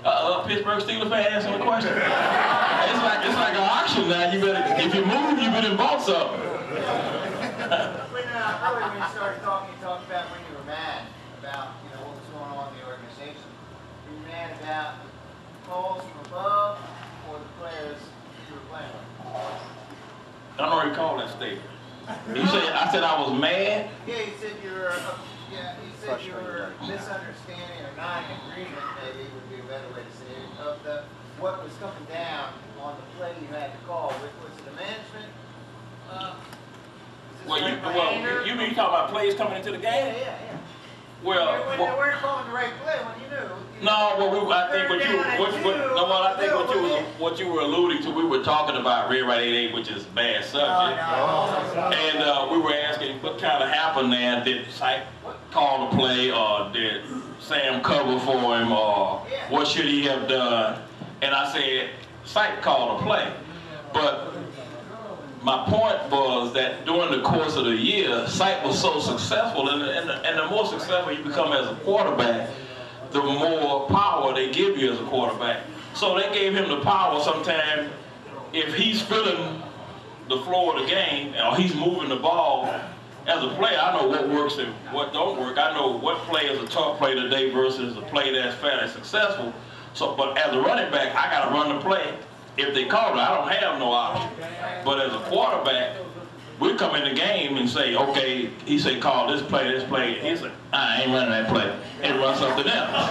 Pittsburgh Steelers fan answering the question. It's like an auction now. You better, if you move, you better bought something. When you started talking, you talked about when you were mad about what was going on in the organization. Were you mad about calls from above or the players you were playing with? I don't recall that statement. You said I said I was mad. Yeah, you said you were misunderstanding or not in agreement. Maybe would be a better way to say it. Of what was coming down on the play you had to call. Was it the management? You mean you talking about plays coming into the game? Yeah. Well, when they weren't calling the right play, when you knew. I think what you were alluding to, we were talking about Red Right 88, which is a bad subject. And we were asking what kind of happened there. Did Sipe call the play, or did Sam cover for him, or what should he have done? And I said, Sipe called the play. But my point was that during the course of the year, Sipe was so successful, and the more successful you become as a quarterback, the more power they give you as a quarterback. So they gave him the power sometime. If he's filling the floor of the game, or he's moving the ball, as a player, I know what works and what don't work. I know what play is a tough play today versus a play that's fairly successful. So, but as a running back, I got to run the play. If they call it, I don't have no option. But as a quarterback, we come in the game and say, okay, he said call this play, and he said, I ain't running that play, and run something else.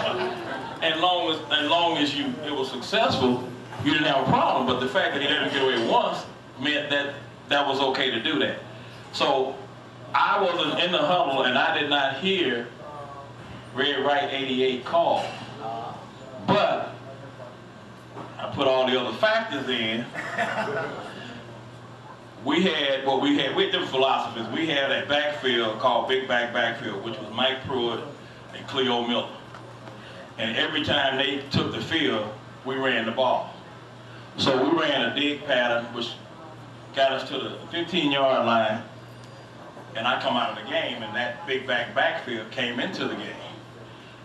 And long as it was successful, you didn't have a problem. But the fact that he let him get away once meant that was okay to do that. So I wasn't in the huddle, and I did not hear Red Right 88 call. But I put all the other factors in. We had different philosophies. We had a backfield called Big Back Backfield, which was Mike Pruitt and Cleo Miller. And every time they took the field, we ran the ball. So we ran a dig pattern, which got us to the 15-yard line, and I come out of the game, and that Big Back Backfield came into the game.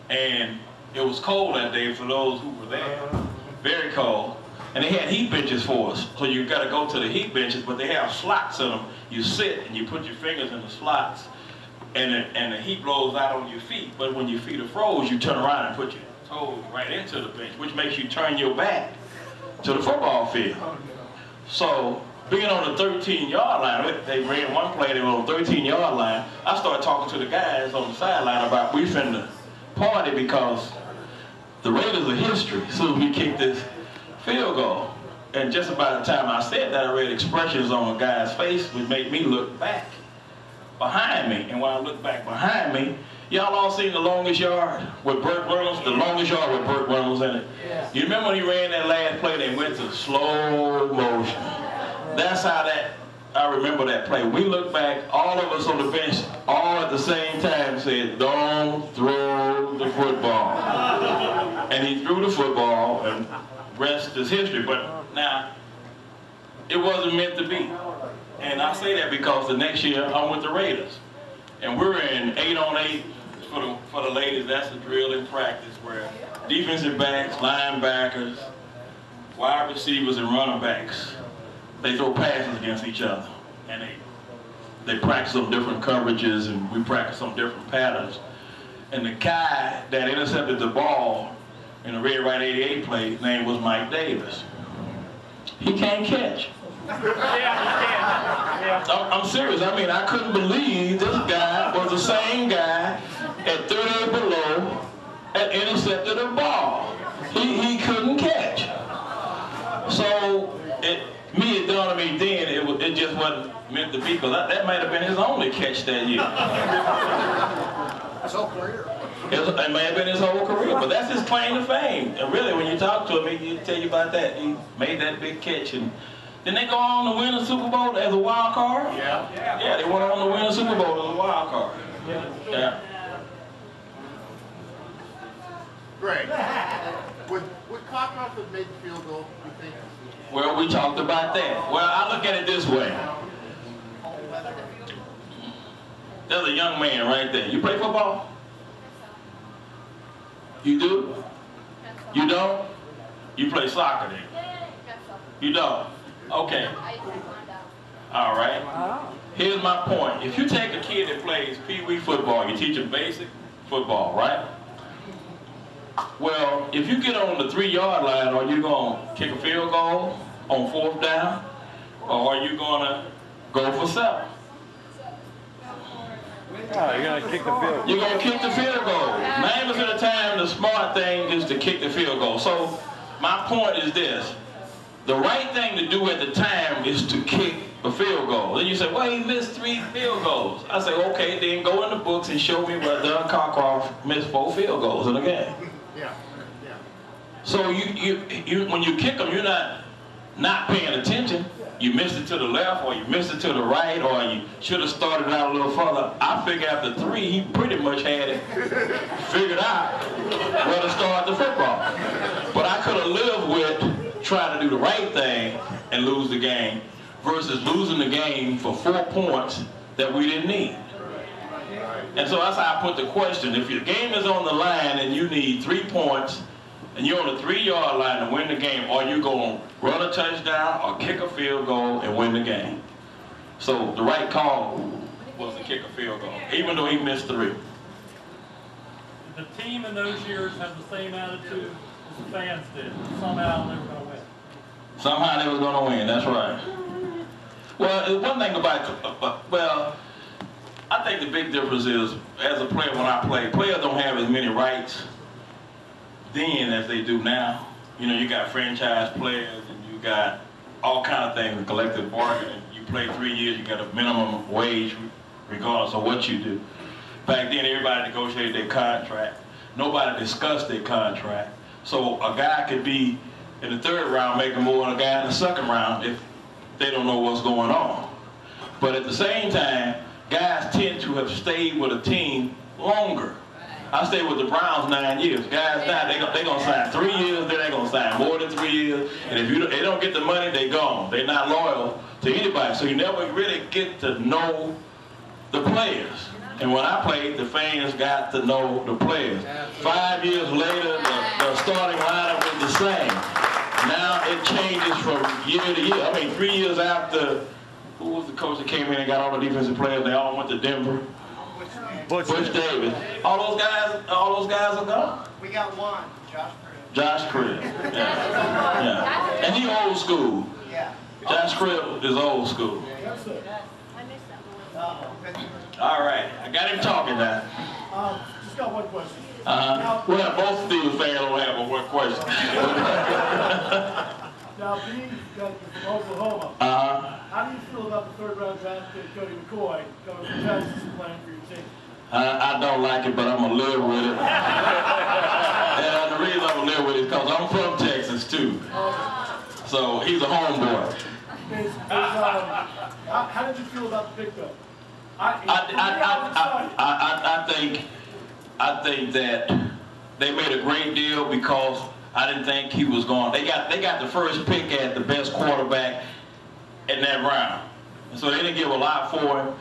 And it was cold that day for those who were there, very cold. And they had heat benches for us, so you got to go to the heat benches, but they have slots in them. You sit and you put your fingers in the slots, and the heat blows out on your feet. But when your feet are froze, you turn around and put your toes right into the bench, which makes you turn your back to the football field. So being on the 13-yard line, they ran one play, they were on the 13-yard line. I started talking to the guys on the sideline about we finna party because the Raiders are history. So we kicked this field goal. And just about the time I said that, I read expressions on a guy's face which made me look back behind me. And when I looked back behind me, y'all all seen The Longest Yard with Burt Reynolds? The Longest Yard with Burt Reynolds in it. Yeah. You remember when he ran that last play, they went to slow motion. That's how I remember that play. We looked back, all of us on the bench, all at the same time said, don't throw the football. And he threw the football, and rest is history. But now, it wasn't meant to be. And I say that because the next year I'm with the Raiders. And we're in 8-on-8 for the ladies. That's the drill in practice where defensive backs, linebackers, wide receivers, and running backs, they throw passes against each other. And they practice on different coverages, and we practice on different patterns. And the guy that intercepted the ball in the Red Right 88 play, his name was Mike Davis. He can't catch. I'm serious. I mean, I couldn't believe this guy was the same guy at 38 below that intercepted a ball. He couldn't catch. So it dawned on me then it just wasn't meant to be, because that might have been his only catch that year. His whole career. It may have been his whole career, but that's his claim to fame. And really, when you talk to him, he'll tell you about that. He made that big catch, and then they go on to win the Super Bowl as a wild card. Yeah, they went on to win the Super Bowl as a wild card. Yeah. Great. Would Cockroach have made the field goal, you think? Well, we talked about that. Well, I look at it this way. There's a young man right there. You play football? You do? You don't? You play soccer then? You don't? Okay. All right. Here's my point. If you take a kid that plays pee-wee football, you teach him basic football, right? Well, if you get on the 3-yard line, are you going to kick a field goal on 4th down? Or are you going to go for 7? Oh, you're going to kick the field goal. You're going to kick the field goal. 9% of the time, the smart thing is to kick the field goal. So my point is this. The right thing to do at the time is to kick a field goal. Then you say, well, he missed 3 field goals. I say, okay, then go in the books and show me where Doug Cockcroft missed 4 field goals in a game. Yeah. So when you kick them, you're not paying attention. You missed it to the left, or you missed it to the right, or you should have started out a little further. I figure after 3, he pretty much had it figured out where to start the football. But I could have lived with trying to do the right thing and lose the game versus losing the game for 4 points that we didn't need. And so that's how I put the question. If your game is on the line and you need 3 points, and you're on the 3-yard line to win the game, are you going to run a touchdown or kick a field goal and win the game? So the right call was to kick a field goal, even though he missed 3. The team in those years had the same attitude as the fans did. Somehow they were going to win. Somehow they was going to win, that's right. Well, one thing about, well, I think the big difference is, as a player when I play, players don't have as many rights then as they do now. You know, you got franchise players and you got all kind of things, collective bargaining. You play 3 years, you got a minimum wage regardless of what you do. Back then, everybody negotiated their contract. Nobody discussed their contract. So a guy could be in the 3rd round making more than a guy in the 2nd round if they don't know what's going on. But at the same time, guys tend to have stayed with a team longer. I stayed with the Browns 9 years. Guys now, they're going to sign 3 years, then they're going to sign more than 3 years. And if they don't get the money, they're gone. They're not loyal to anybody. So you never really get to know the players. And when I played, the fans got to know the players. 5 years later, the starting lineup was the same. Now it changes from year to year. I mean, 3 years after, who was the coach that came in and got all the defensive players? They all went to Denver. Butch Davis. All those guys are gone. We got one, Josh Cribb. Yeah. And he old school. Yeah. Josh Cribb is old school. All right, I got him talking now. Just got one question. Well, both Steelers fans don't have but one question. Now, being from Oklahoma, how do you feel about the 3rd-round draft pick, Cody McCoy, coming from Texas and playing for your team? I don't like it, but I'm going to live with it. And the reason I'm going to live with it is because I'm from Texas, too. So he's a homeboy. How did you feel about the pick, though? I think that they made a great deal because I didn't think he was going. They got the first pick at the best quarterback in that round, and so they didn't give a lot for him.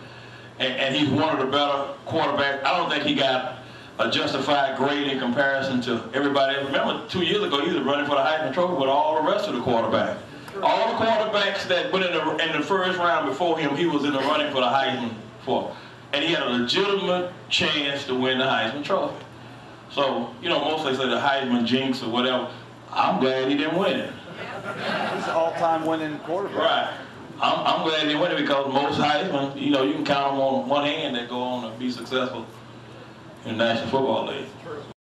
And he's one of the better quarterbacks. I don't think he got a justified grade in comparison to everybody else. Remember, 2 years ago he was running for the Heisman Trophy with all the rest of the quarterbacks. All the quarterbacks that went in the 1st round before him, he was in the running for the Heisman for. And he had a legitimate chance to win the Heisman Trophy. So, you know, most they say the Heisman jinx or whatever. I'm glad he didn't win it. He's an all-time winning quarterback. Right. I'm glad he didn't win it because most Heisman, you know, you can count them on one hand that go on to be successful in the National Football League.